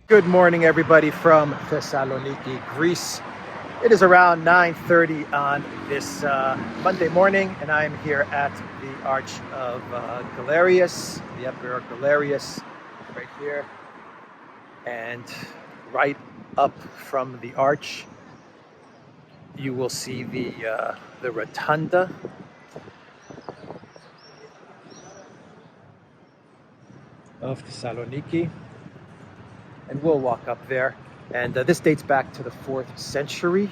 Good morning, everybody from Thessaloniki, Greece. It is around 9:30 on this Monday morning, and I'm here at the Arch of Galerius, the Emperor Galerius, right here. And right up from the arch, you will see the rotunda. Of Thessaloniki. And we'll walk up there. And this dates back to the 4th century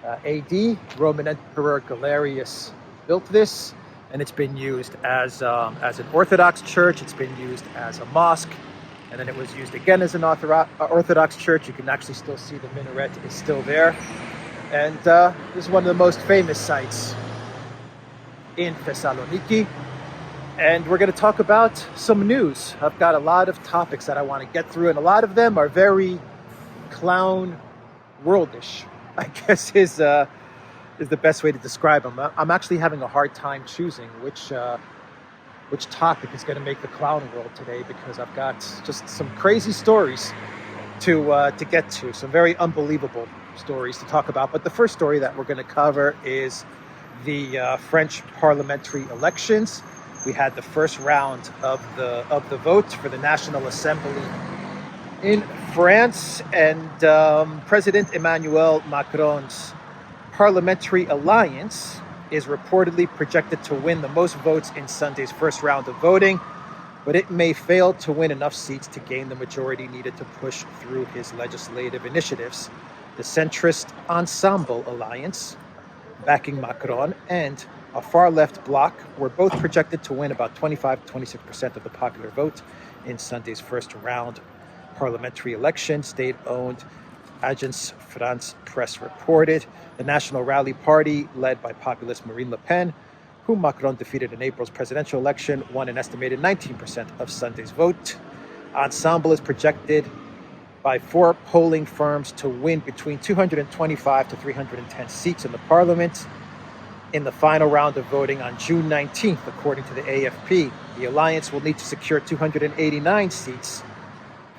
AD. Roman Emperor Galerius built this, and it's been used as an Orthodox church. It's been used as a mosque, and then it was used again as an Orthodox church. You can actually still see the minaret is still there. And this is one of the most famous sites in Thessaloniki. And we're going to talk about some news. I've got a lot of topics that I want to get through, and a lot of them are very clown worldish, I guess is the best way to describe them. I'm actually having a hard time choosing which topic is going to make the clown world today, because I've got just some crazy stories to get to, some very unbelievable stories to talk about. But the first story that we're going to cover is the French parliamentary elections. We had the first round of the vote for the National Assembly in France, and President Emmanuel Macron's parliamentary alliance is reportedly projected to win the most votes in Sunday's first round of voting, but it may fail to win enough seats to gain the majority needed to push through his legislative initiatives. The centrist Ensemble alliance, backing Macron, and a far-left bloc were both projected to win about 25-26% of the popular vote in Sunday's first round parliamentary election, state-owned Agence France Presse reported. The National Rally Party, led by populist Marine Le Pen, whom Macron defeated in April's presidential election, won an estimated 19% of Sunday's vote. Ensemble is projected by 4 polling firms to win between 225 to 310 seats in the parliament in the final round of voting on June 19th, according to the AFP. The alliance will need to secure 289 seats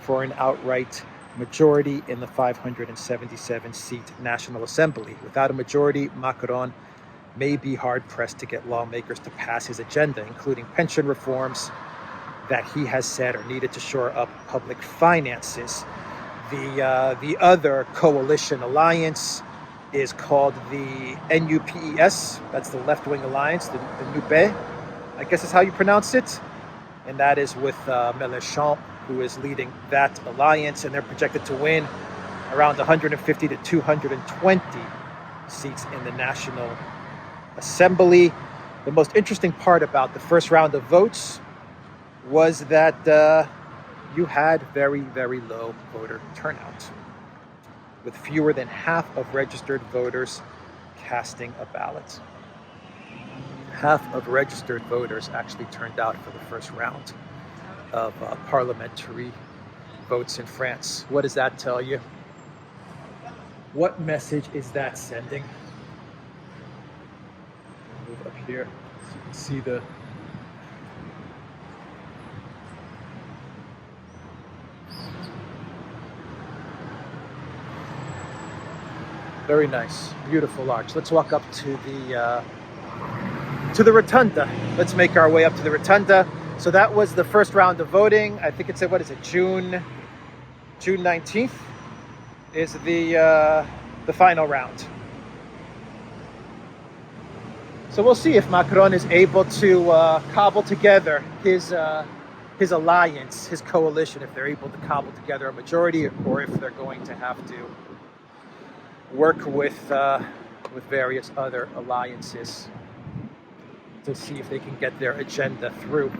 for an outright majority in the 577-seat National Assembly. Without a majority, Macron may be hard-pressed to get lawmakers to pass his agenda, including pension reforms that he has said are needed to shore up public finances. The other coalition alliance is called the NUPES. That's the left-wing alliance, the NUPE, I guess is how you pronounce it. And that is with Mélenchon, who is leading that alliance, and they're projected to win around 150 to 220 seats in the National Assembly. The most interesting part about the first round of votes was that you had very, very low voter turnout, with fewer than half of registered voters casting a ballot. Half of registered voters actually turned out for the first round of parliamentary votes in France. What does that tell you? What message is that sending? Move up here so you can see the very nice, beautiful arch. Let's walk up to the rotunda. Let's make our way up to the rotunda. So that was the first round of voting. I think it said, what is it, June 19th is the final round. So we'll see if Macron is able to cobble together his alliance, his coalition, if they're able to cobble together a majority, or if they're going to have to work with various other alliances to see if they can get their agenda through.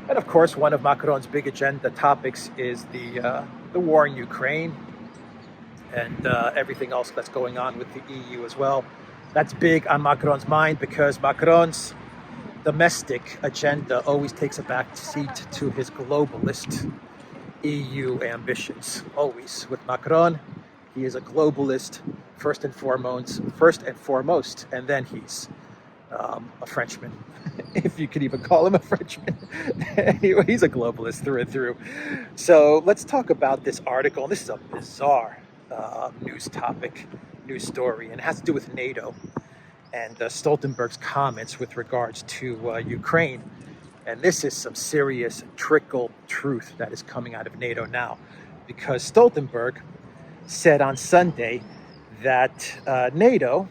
And of course, one of Macron's big agenda topics is the war in Ukraine, and everything else that's going on with the EU as well. That's big on Macron's mind, because Macron's domestic agenda always takes a back seat to his globalist EU ambitions. Always with Macron, he is a globalist first and foremost, and then he's a Frenchman. if you could even call him a Frenchman. Anyway, he's a globalist through and through. So let's talk about this article. This is a bizarre news story, and it has to do with NATO and Stoltenberg's comments with regards to Ukraine. And this is some serious trickle truth that is coming out of NATO now, because Stoltenberg said on Sunday that NATO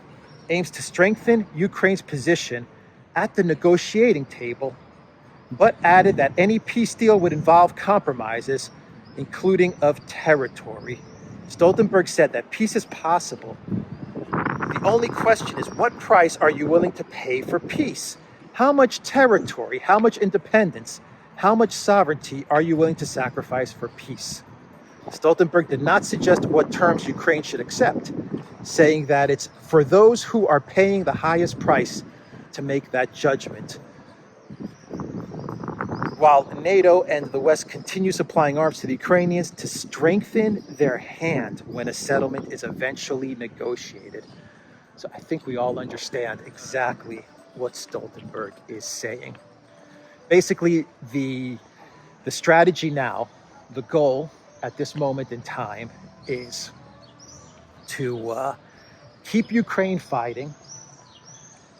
aims to strengthen Ukraine's position at the negotiating table, but added that any peace deal would involve compromises, including of territory. Stoltenberg said that peace is possible. The only question is, what price are you willing to pay for peace? How much territory, how much independence, how much sovereignty are you willing to sacrifice for peace? Stoltenberg did not suggest what terms Ukraine should accept, saying that it's for those who are paying the highest price to make that judgment. While NATO and the West continue supplying arms to the Ukrainians to strengthen their hand when a settlement is eventually negotiated. So I think we all understand exactly what Stoltenberg is saying. Basically, the strategy now, the goal at this moment in time, is to keep Ukraine fighting,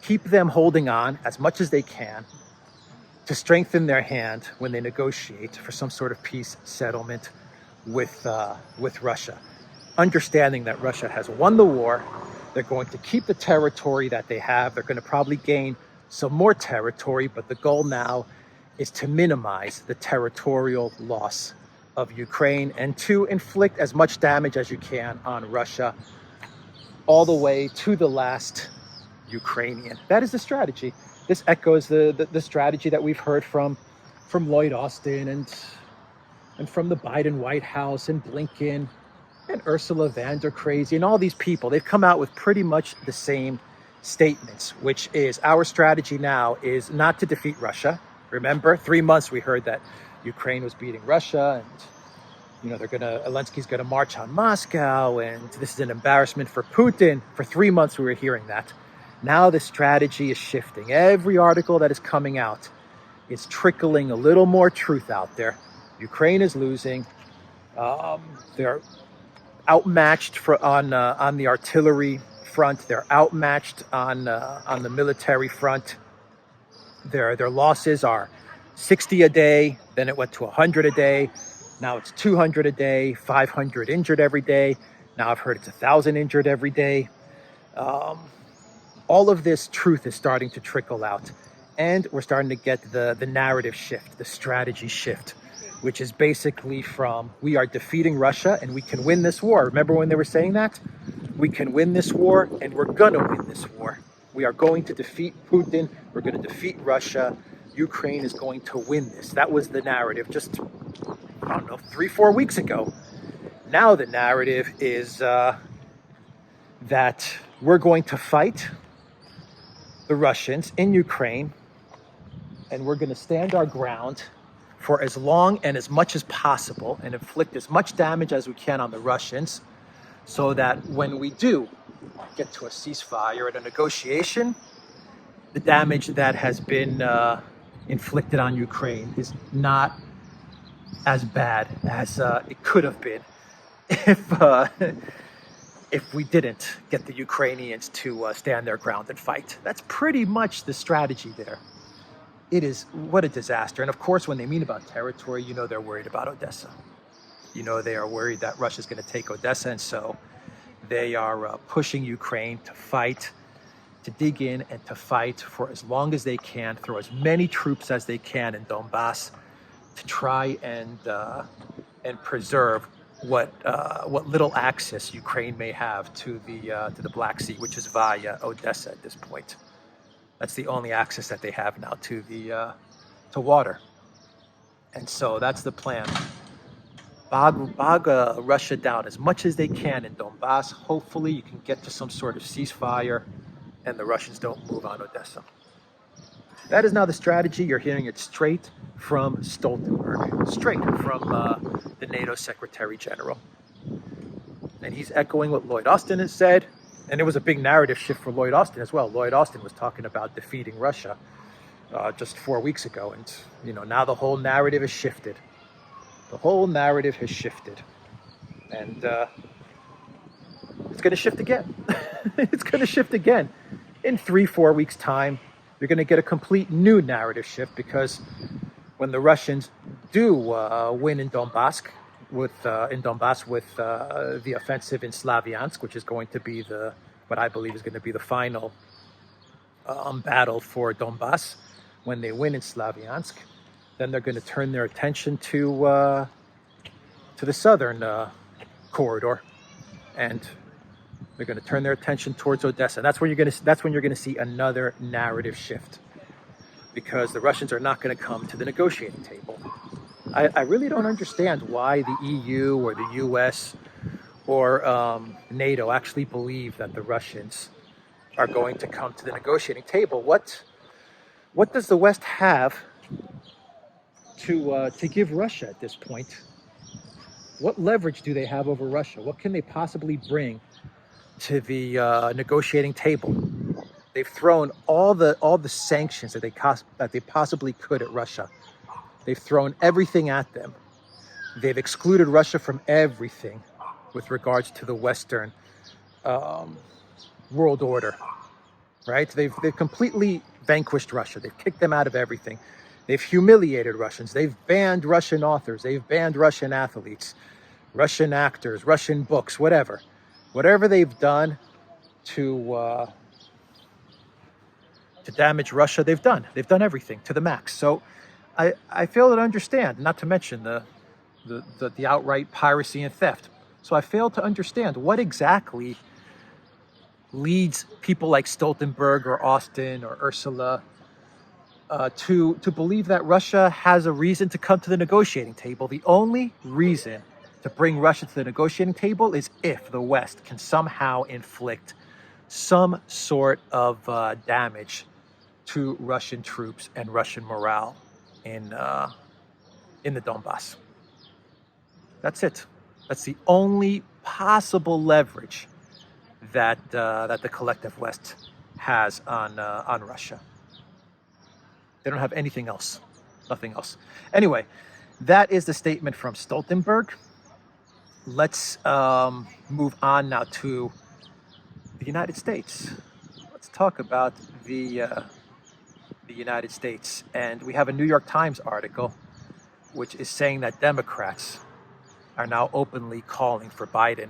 keep them holding on as much as they can, to strengthen their hand when they negotiate for some sort of peace settlement with Russia. Understanding that Russia has won the war, they're going to keep the territory that they have. They're going to probably gain some more territory, but the goal now is to minimize the territorial loss of Ukraine and to inflict as much damage as you can on Russia, all the way to the last Ukrainian. That is the strategy. This echoes the strategy that we've heard from Lloyd Austin and from the Biden White House and Blinken and Ursula von der Crazy and all these people. They've come out with pretty much the same statements, which is our strategy now is not to defeat Russia. Remember, 3 months we heard that Ukraine was beating Russia, and Zelensky's gonna march on Moscow, and this is an embarrassment for Putin. For 3 months we were hearing that. Now the strategy is shifting. Every article that is coming out is trickling a little more truth out there. Ukraine is losing. They're outmatched on the artillery front. They're outmatched on the military front. Their losses are 60 a day. Then it went to 100 a day. Now it's 200 a day. 500 injured every day. Now I've heard it's 1,000 injured every day. All of this truth is starting to trickle out, and we're starting to get the narrative shift, the strategy shift, which is basically from we are defeating Russia and we can win this war. Remember when they were saying that? We can win this war and we're gonna win this war. We are going to defeat Putin. We're going to defeat Russia. Ukraine is going to win this. That was the narrative just, 3-4 weeks ago. Now the narrative is that we're going to fight the Russians in Ukraine, and we're going to stand our ground for as long and as much as possible and inflict as much damage as we can on the Russians, so that when we do get to a ceasefire and a negotiation, the damage that has been inflicted on Ukraine is not as bad as it could have been if we didn't get the Ukrainians to stand their ground and fight. That's pretty much the strategy there. It is, what a disaster. And of course, when they mean about territory, they're worried about Odessa. They are worried that Russia's going to take Odessa, and so they are pushing Ukraine to fight, to dig in and to fight for as long as they can, throw as many troops as they can in Donbass to try and preserve what little access Ukraine may have to the Black Sea, which is via Odessa at this point. That's the only access that they have now to water, and so that's the plan. Bog Russia down as much as they can in Donbass. Hopefully you can get to some sort of ceasefire and the Russians don't move on Odessa. That is now the strategy. You're hearing it straight from Stoltenberg, straight from the NATO Secretary General. And he's echoing what Lloyd Austin has said. And it was a big narrative shift for Lloyd Austin as well. Lloyd Austin was talking about defeating Russia. just 4 weeks ago. And, now the whole narrative has shifted. The whole narrative has shifted. And it's going to shift again. It's going to shift again. In 3-4 weeks' time, you're going to get a complete new narrative shift, because when the Russians do win in Donbass with the offensive in Slavyansk, which is going to be what I believe is going to be the final battle for Donbass. When they win in Slavyansk, then they're going to turn their attention to the southern corridor, and they're going to turn their attention towards Odessa. That's when you're going to see another narrative shift, because the Russians are not going to come to the negotiating table. I really don't understand why the EU or the US or NATO actually believe that the Russians are going to come to the negotiating table. What does the West have to give Russia at this point? What leverage do they have over Russia? What can they possibly bring to the negotiating table? They've thrown all the sanctions that they possibly could at Russia. They've thrown everything at them. They've excluded Russia from everything with regards to the Western world order, right? They've completely vanquished Russia. They've kicked them out of everything. They've humiliated Russians. They've banned Russian authors. They've banned Russian athletes, Russian actors, Russian books, whatever. Whatever they've done to damage Russia, they've done. They've done everything to the max. So I fail to understand, not to mention the outright piracy and theft. So I fail to understand what exactly leads people like Stoltenberg or Austin or Ursula to believe that Russia has a reason to come to the negotiating table. The only reason to bring Russia to the negotiating table is if the West can somehow inflict some sort of damage to Russian troops and Russian morale in the Donbass. That's it. That's the only possible leverage that the collective West has on Russia. They don't have anything else, nothing else. Anyway, that is the statement from Stoltenberg. Let's move on now to the United States. Let's talk about the United States. And we have a New York Times article which is saying that Democrats are now openly calling for Biden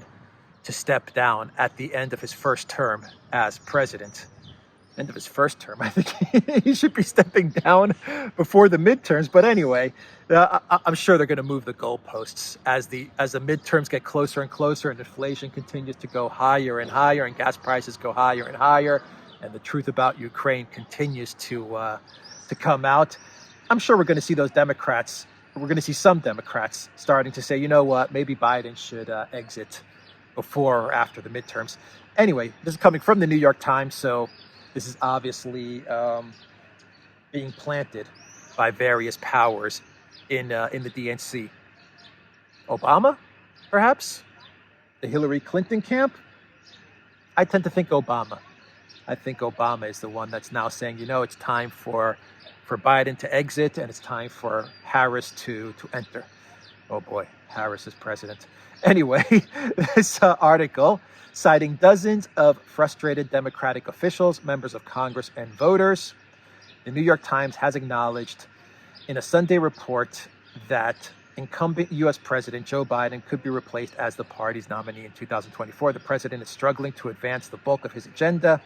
to step down at the end of his first term as president. End of his first term. I think he should be stepping down before the midterms. But anyway, I'm sure they're going to move the goalposts as the midterms get closer and closer, and inflation continues to go higher and higher, and gas prices go higher and higher, and the truth about Ukraine continues to come out. I'm sure we're going to see those Democrats. We're going to see some Democrats starting to say, you know what, maybe Biden should exit before or after the midterms. Anyway, this is coming from the New York Times, so this is obviously being planted by various powers in the DNC. Obama, perhaps? The Hillary Clinton camp? I tend to think Obama. I think Obama is the one that's now saying, you know, it's time for Biden to exit, and it's time for Harris to enter. Oh boy, Harris is president. Anyway, this article, citing dozens of frustrated Democratic officials, members of Congress, and voters, the New York Times has acknowledged in a Sunday report that incumbent U.S. President Joe Biden could be replaced as the party's nominee in 2024. The president is struggling to advance the bulk of his agenda.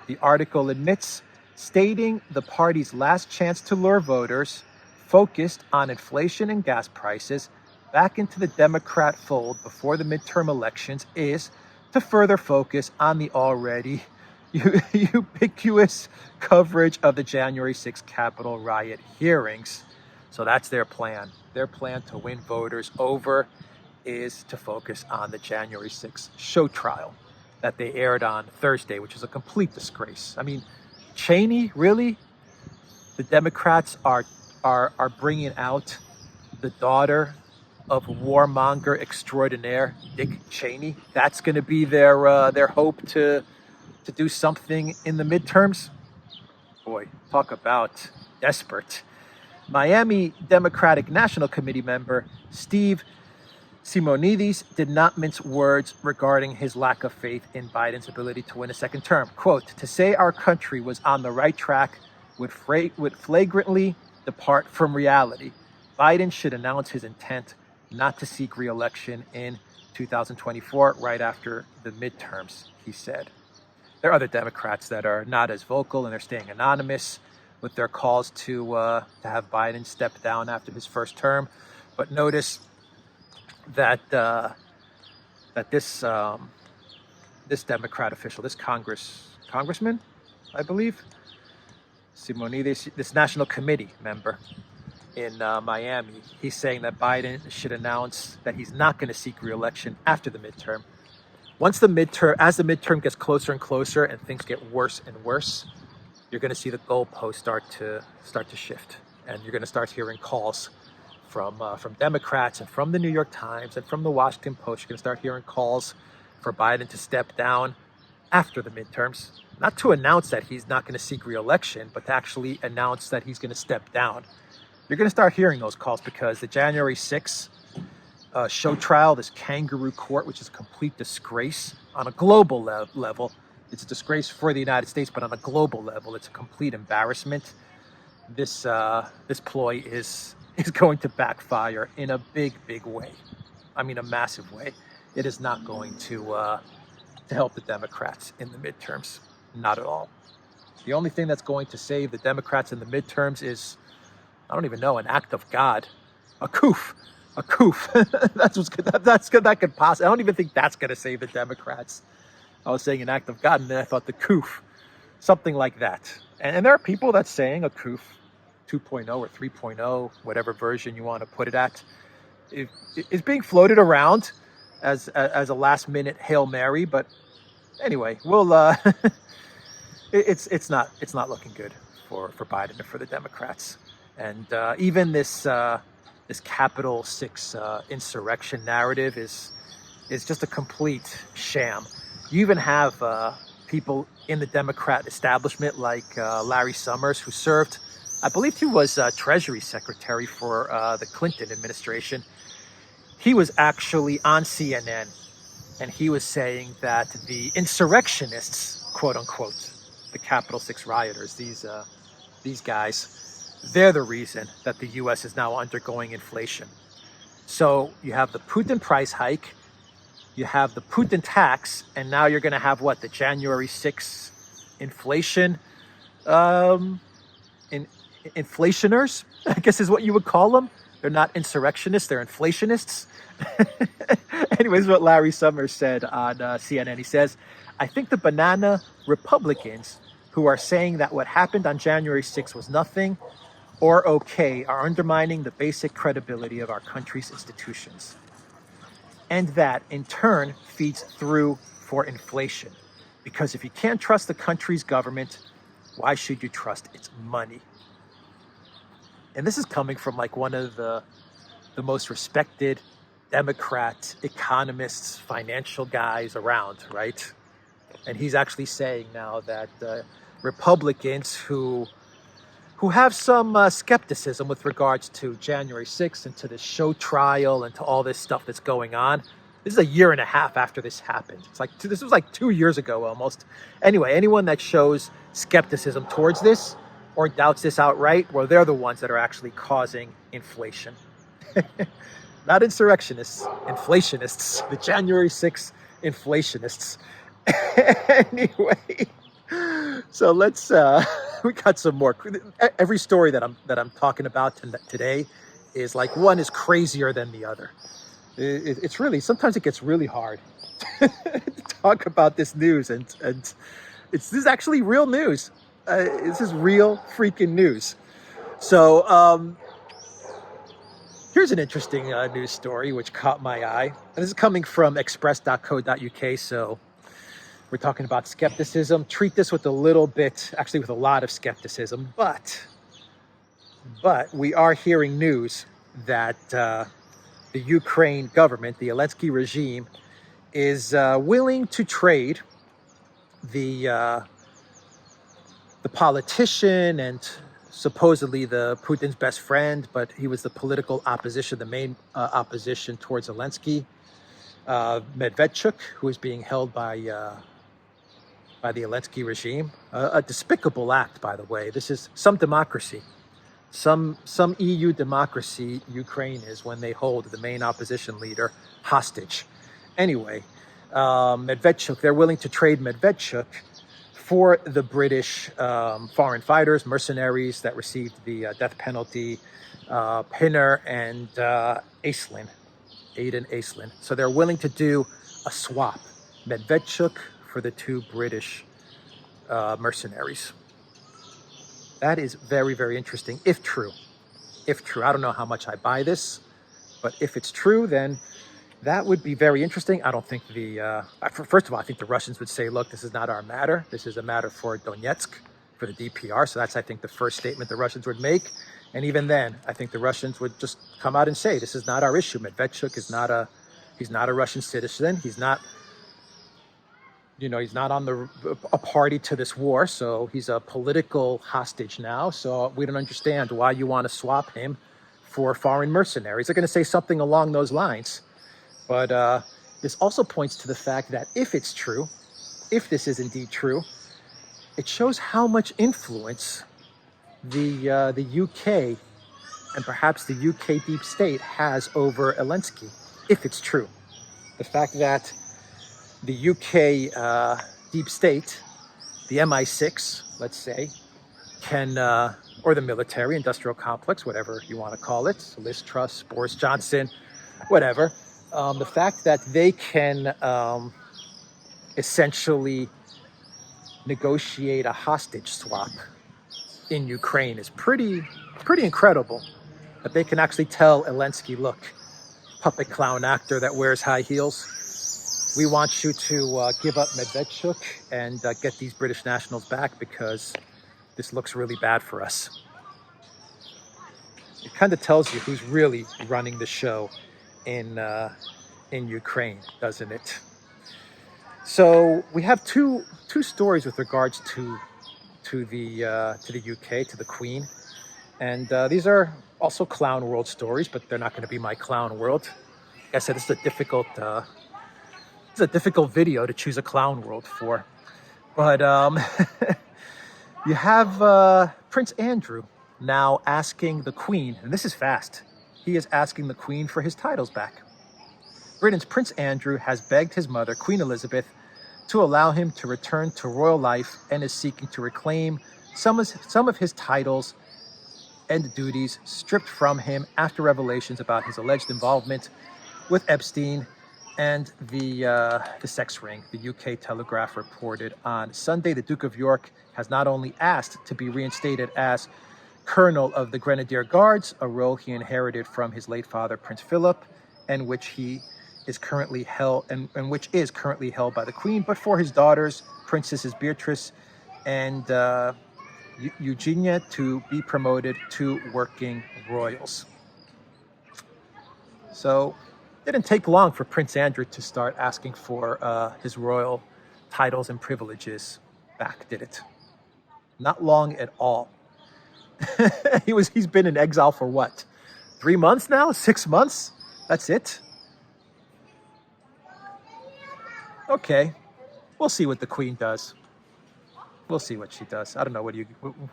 The article admits, stating the party's last chance to lure voters focused on inflation and gas prices back into the Democrat fold before the midterm elections is to further focus on the already ubiquitous coverage of the January 6th Capitol riot hearings. So that's their plan. Their plan to win voters over is to focus on the January 6th show trial that they aired on Thursday, which is a complete disgrace. I mean, Cheney, really? The Democrats are bringing out the daughter of warmonger extraordinaire Dick Cheney. That's going to be their hope to do something in the midterms. Boy, talk about desperate. Miami Democratic National Committee member Steve Simonides did not mince words regarding his lack of faith in Biden's ability to win a second term. Quote, to say our country was on the right track would flagrantly depart from reality. Biden should announce his intent not to seek re-election in 2024, right after the midterms, he said. There are other Democrats that are not as vocal, and they're staying anonymous with their calls to have Biden step down after his first term. But notice that this Democrat official, this congressman, I believe, Simonides, this National Committee member in Miami, he's saying that Biden should announce that he's not going to seek re-election after the midterm. As the midterm gets closer and closer and things get worse and worse, you're going to see the goalposts start to shift, and you're going to start hearing calls from Democrats and from the New York Times and from the Washington Post. You're going to start hearing calls for Biden to step down after the midterms, not to announce that he's not going to seek re-election, but to actually announce that he's going to step down. You're going to start hearing those calls because the January 6th show trial, this kangaroo court, which is a complete disgrace on a global level. It's a disgrace for the United States, but on a global level, it's a complete embarrassment. This ploy is going to backfire in a big way. I mean, a massive way. It is not going to help the Democrats in the midterms. Not at all. The only thing that's going to save the Democrats in the midterms is, I don't even know, an act of God, a coup. That could possibly. I don't even think that's going to save the Democrats. I was saying an act of God, and then I thought the coup, something like that. And there are people that's saying a coup 2.0 or 3.0, whatever version you want to put it at, is being floated around as a last minute Hail Mary. But anyway, we'll it's not looking good for Biden or for the Democrats. And even this Capitol 6 insurrection narrative is just a complete sham. You even have people in the Democrat establishment like Larry Summers, who served, I believe he was Treasury Secretary for the Clinton administration. He was actually on CNN, and he was saying that the insurrectionists, quote unquote, the Capitol 6 rioters, these guys, they're the reason that the U.S. is now undergoing inflation. So you have the Putin price hike, you have the Putin tax, and now you're going to have what? The January 6th inflation, inflationers, I guess is what you would call them. They're not insurrectionists, they're inflationists. Anyways, what Larry Summers said on CNN, he says, I think the banana Republicans who are saying that what happened on January 6th was nothing or okay are undermining the basic credibility of our country's institutions. And that, in turn, feeds through for inflation. Because if you can't trust the country's government, why should you trust its money? And this is coming from like one of the most respected Democrat economists, financial guys around, right? And he's actually saying now that Republicans who have some skepticism with regards to January 6th and to this show trial and to all this stuff that's going on. This is a year and a half after this happened. This was like 2 years ago almost. Anyway, anyone that shows skepticism towards this or doubts this outright, well, they're the ones that are actually causing inflation. Not insurrectionists, inflationists, the January 6th inflationists. Anyway, so let's we got some more. Every story that I'm talking about today is like one is crazier than the other. It's really, sometimes it gets really hard to talk about this news, and this is actually real news. This is real freaking news. So here's an interesting news story which caught my eye, and this is coming from express.co.uk. So we're talking about skepticism. Treat this with a little bit, actually with a lot of skepticism, but we are hearing news that the Ukraine government, the Zelensky regime, is willing to trade the politician and supposedly the Putin's best friend, but he was the political opposition, the main opposition towards Zelensky. Medvedchuk, who is being held by the Zelensky regime. A despicable act, by the way. This is some democracy. Some EU democracy, Ukraine is, when they hold the main opposition leader hostage. Anyway, Medvedchuk, they're willing to trade Medvedchuk for the British foreign fighters, mercenaries that received the death penalty, Pinner and Aislinn, Aidan Aislinn. So they're willing to do a swap, Medvedchuk for the two British mercenaries. That is very, very interesting, if true. If true. I don't know how much I buy this, but if it's true, then that would be very interesting. I don't think first of all, I think the Russians would say, look, this is not our matter. This is a matter for Donetsk, for the DPR. So that's, I think, the first statement the Russians would make. And even then, I think the Russians would just come out and say, this is not our issue. Medvedchuk is he's not a Russian citizen. He's not, he's not on a party to this war. So he's a political hostage now. So we don't understand why you want to swap him for foreign mercenaries. They're going to say something along those lines. But this also points to the fact that if it's true, if this is indeed true, it shows how much influence the UK and perhaps the UK deep state has over Zelensky, if it's true. The fact that the UK deep state, the MI6, let's say, can, or the military industrial complex, whatever you want to call it, Liz Truss, Boris Johnson, whatever, the fact that they can essentially negotiate a hostage swap in Ukraine is pretty incredible. That they can actually tell Zelensky, look, puppet clown actor that wears high heels, we want you to give up Medvedchuk and get these British nationals back because this looks really bad for us. It kind of tells you who's really running the show in Ukraine, doesn't it? So we have two stories with regards to the UK, to the Queen, and these are also clown world stories, but they're not going to be my clown world. Like I said, this is a difficult video to choose a clown world for, but you have Prince Andrew now asking the Queen, and this is fast. He is asking the Queen for his titles back. Britain's Prince Andrew has begged his mother, Queen Elizabeth, to allow him to return to royal life and is seeking to reclaim some of his titles and duties stripped from him after revelations about his alleged involvement with Epstein and the sex ring. The UK Telegraph reported on Sunday the Duke of York has not only asked to be reinstated as Colonel of the Grenadier Guards, a role he inherited from his late father, Prince Philip, and which is currently held by the Queen, but for his daughters, Princesses Beatrice and Eugenia, to be promoted to working royals. So it didn't take long for Prince Andrew to start asking for his royal titles and privileges back, did it? Not long at all. He's been in exile for what? 3 months now? 6 months? That's it? Okay, we'll see what the Queen does. We'll see what she does. I don't know.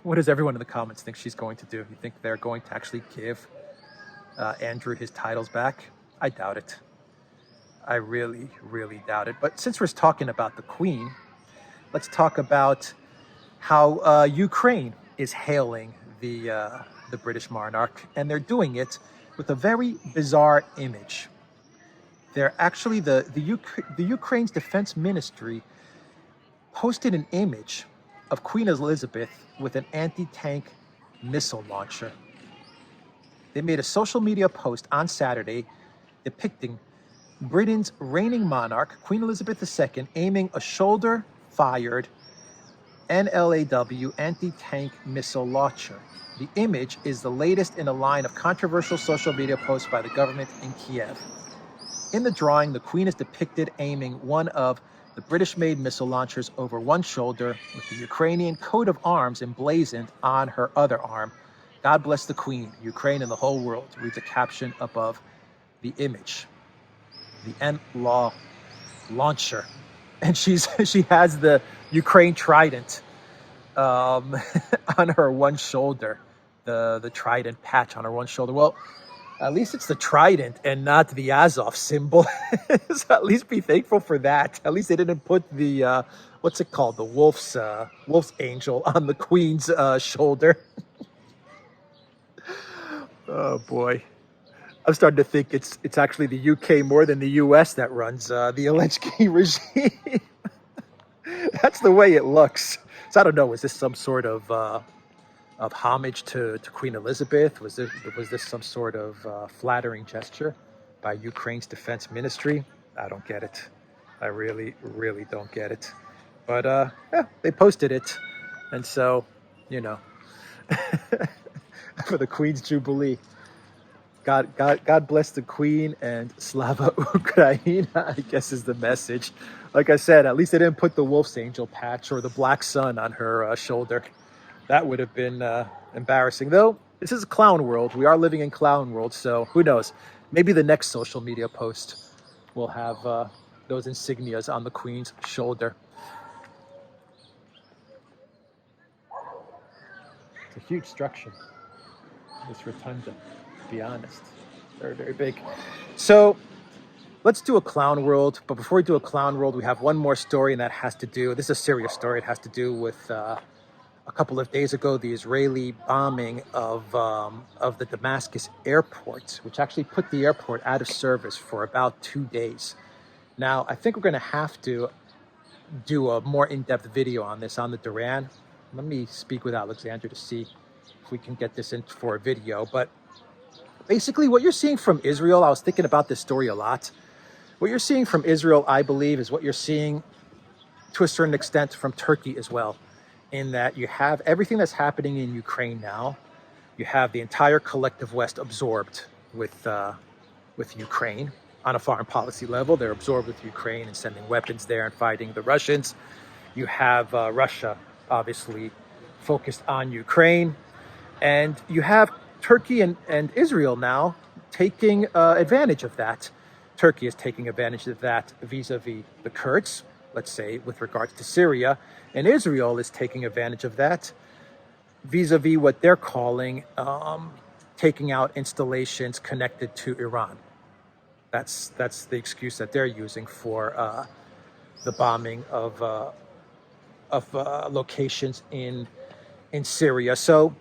What does everyone in the comments think she's going to do? You think they're going to actually give Andrew his titles back? I doubt it. I really, really doubt it. But since we're talking about the Queen, let's talk about how Ukraine is hailing the British monarch, and they're doing it with a very bizarre image. They're actually the Ukraine's defense ministry posted an image of Queen Elizabeth with an anti-tank missile launcher. They made a social media post on Saturday depicting Britain's reigning monarch, Queen Elizabeth II, aiming a shoulder-fired NLAW anti-tank missile launcher. The image is the latest in a line of controversial social media posts by the government in Kiev. In the drawing, the Queen is depicted aiming one of the the British-made missile launchers over one shoulder with the Ukrainian coat of arms emblazoned on her other arm. God bless the Queen, Ukraine, and the whole world, reads a caption above the image. The N-Law launcher. And she has the Ukraine trident on her one shoulder, the trident patch on her one shoulder. Well, at least it's the trident and not the Azov symbol. So at least be thankful for that. At least they didn't put the what's it called, the wolf's angel on the Queen's shoulder. Oh boy, I'm starting to think it's actually the UK more than the US that runs the Zelensky regime. That's the way it looks. So I don't know. Is this some sort of homage to Queen Elizabeth? Was this some sort of flattering gesture by Ukraine's defense ministry? I don't get it. I really don't get it. But yeah, they posted it, and so for the Queen's Jubilee. God bless the Queen and Slava Ukraine, I guess is the message. Like I said, at least they didn't put the wolf's angel patch or the black sun on her shoulder. That would have been embarrassing. Though, this is a clown world. We are living in clown world, so who knows? Maybe the next social media post will have those insignias on the Queen's shoulder. It's a huge structure, this rotunda. Be honest, very big. So let's do a clown world, but before we do a clown world, we have one more story, and that has to do, this is a serious story. It has to do with a couple of days ago, the Israeli bombing of the Damascus airport, which actually put the airport out of service for about 2 days. Now, I think we're going to have to do a more in-depth video on this on the Duran. Let me speak with Alexander to see if we can get this in for a video. But basically, what you're seeing from Israel, I was thinking about this story a lot. What you're seeing from Israel, I believe, is what you're seeing to a certain extent from Turkey as well, in that you have everything that's happening in Ukraine now. You have the entire collective West absorbed with Ukraine on a foreign policy level. They're absorbed with Ukraine and sending weapons there and fighting the Russians. You have Russia, obviously, focused on Ukraine. And you have Turkey and Israel now taking advantage of that. Turkey is taking advantage of that vis-a-vis the Kurds, let's say, with regards to Syria. And Israel is taking advantage of that vis-a-vis what they're calling taking out installations connected to Iran. That's the excuse that they're using for the bombing of locations in Syria. So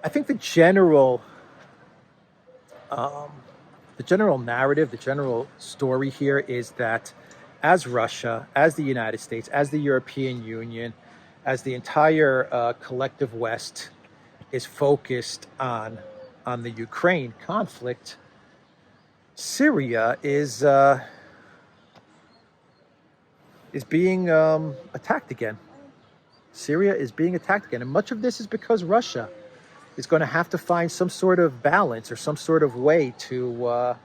I think the general narrative, the general story here is that as Russia, as the United States, as the European Union, as the entire collective West is focused on the Ukraine conflict, Syria is being attacked again. Syria is being attacked again, and much of this is because Russia is going to have to find some sort of balance or some sort of way to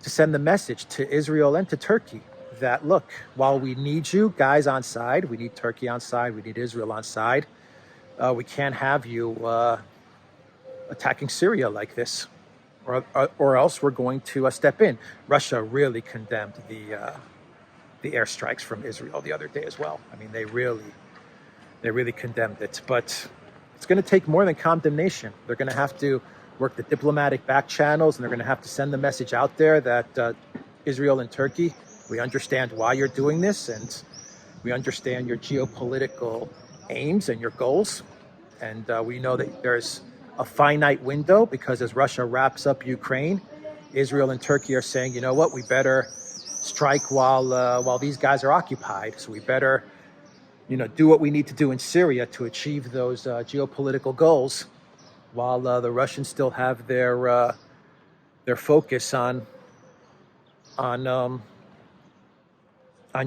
send the message to Israel and to Turkey that, look, while we need you guys on side, we need Turkey on side, we need Israel on side, we can't have you attacking Syria like this, or else we're going to step in. Russia really condemned the airstrikes from Israel the other day as well. I mean, they really condemned it, but it's going to take more than condemnation. They're going to have to work the diplomatic back channels, and they're going to have to send the message out there that Israel and Turkey, we understand why you're doing this, and we understand your geopolitical aims and your goals. And we know that there's a finite window, because as Russia wraps up Ukraine, Israel and Turkey are saying, you know what, we better strike while these guys are occupied. So we better do what we need to do in Syria to achieve those geopolitical goals, while the Russians still have their focus on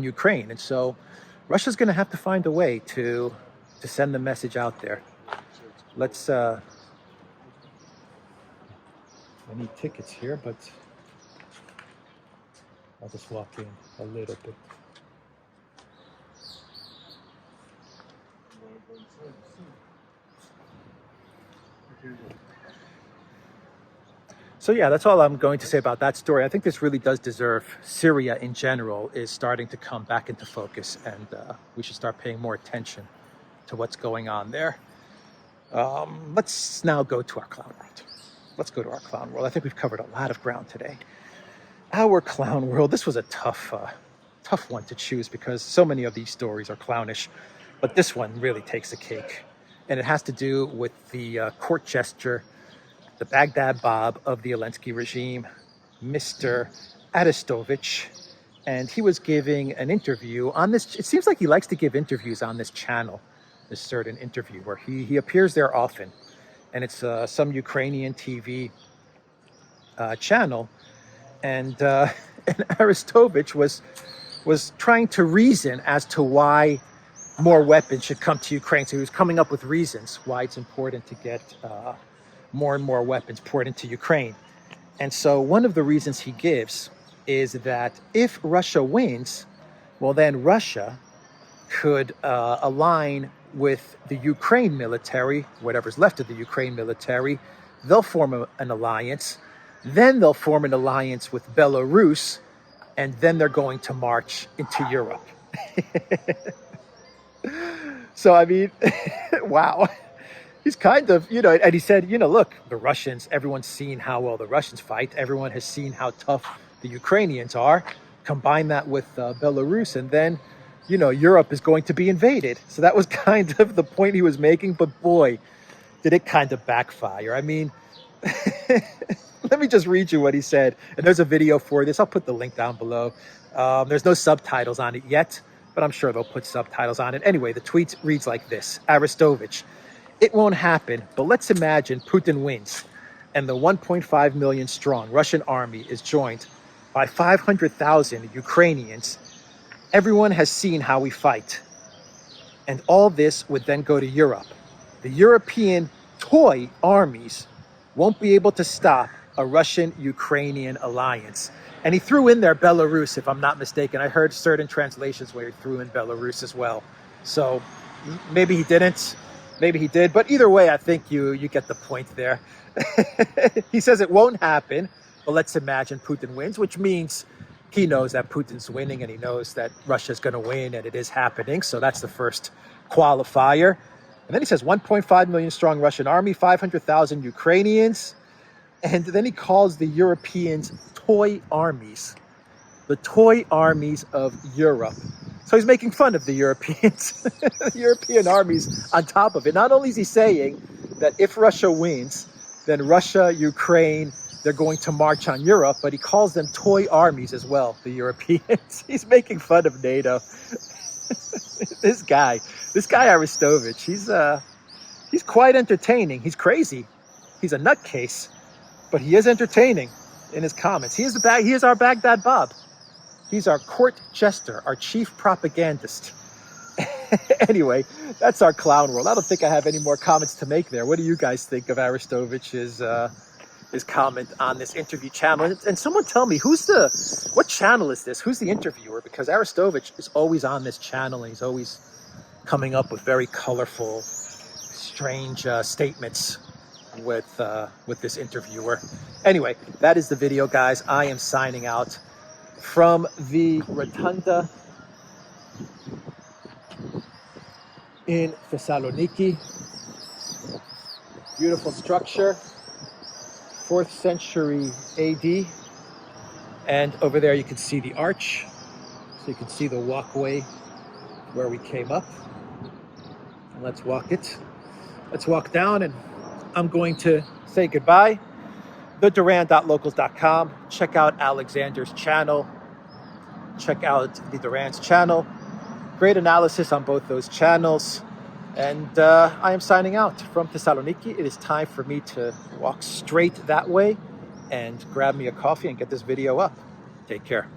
Ukraine. And so Russia's going to have to find a way to send the message out there. Let's I need tickets here, but I'll just walk in a little bit. So yeah, that's all I'm going to say about that story. I think this really does deserve, Syria in general is starting to come back into focus, and we should start paying more attention to what's going on there. Let's now go to our clown world. Let's go to our clown world. I think we've covered a lot of ground today. Our clown world, this was a tough one to choose because so many of these stories are clownish, but this one really takes the cake. And it has to do with the court jester, the Baghdad Bob of the Zelensky regime, Mr. Arestovich. And he was giving an interview on this. It seems like he likes to give interviews on this channel, this certain interview where he appears there often. And it's some Ukrainian TV channel. And Arestovich was trying to reason as to why more weapons should come to Ukraine. So he was coming up with reasons why it's important to get more and more weapons poured into Ukraine. And so one of the reasons he gives is that if Russia wins, well, then Russia could align with the Ukraine military, whatever's left of the Ukraine military. They'll form an alliance. Then they'll form an alliance with Belarus, and then they're going to march into Europe. So, I mean, wow. He's kind of, and he said, look, the Russians, everyone's seen how well the Russians fight. Everyone has seen how tough the Ukrainians are. Combine that with Belarus, and then, Europe is going to be invaded. So that was kind of the point he was making. But boy, did it kind of backfire. I mean, let me just read you what he said. And there's a video for this. I'll put the link down below. There's no subtitles on it yet, but I'm sure they'll put subtitles on it. Anyway, the tweet reads like this. Arestovich. It won't happen, but let's imagine Putin wins and the 1.5 million strong Russian army is joined by 500,000 Ukrainians. Everyone has seen how we fight. And all this would then go to Europe. The European toy armies won't be able to stop a Russian-Ukrainian alliance. And he threw in there Belarus, if I'm not mistaken. I heard certain translations where he threw in Belarus as well. So maybe he didn't. Maybe he did, but either way, I think you get the point there. He says it won't happen, but let's imagine Putin wins, which means he knows that Putin's winning and he knows that Russia's going to win and it is happening. So that's the first qualifier. And then he says 1.5 million strong Russian army, 500,000 Ukrainians. And then he calls the Europeans toy armies, the toy armies of Europe. So he's making fun of the Europeans, the European armies on top of it. Not only is he saying that if Russia wins, then Russia, Ukraine, they're going to march on Europe, but he calls them toy armies as well, the Europeans. He's making fun of NATO. This guy Arestovich, he's quite entertaining. He's crazy. He's a nutcase, but he is entertaining in his comments. He is our Baghdad Bob. He's our court jester, our chief propagandist. Anyway, that's our clown world. I don't think I have any more comments to make there. What do you guys think of Arestovich's his comment on this interview channel? And someone tell me, what channel is this? Who's the interviewer? Because Arestovich is always on this channel and he's always coming up with very colorful, strange statements with this interviewer. Anyway, that is the video, guys. I am signing out from the Rotunda in Thessaloniki. Beautiful structure, 4th century AD. And over there you can see the arch. So you can see the walkway where we came up. And let's walk it. Let's walk down, and I'm going to say goodbye. TheDuran.locals.com. Check out Alexander's channel. Check out the Duran's channel. Great analysis on both those channels. And I am signing out from Thessaloniki. It is time for me to walk straight that way and grab me a coffee and get this video up. Take care.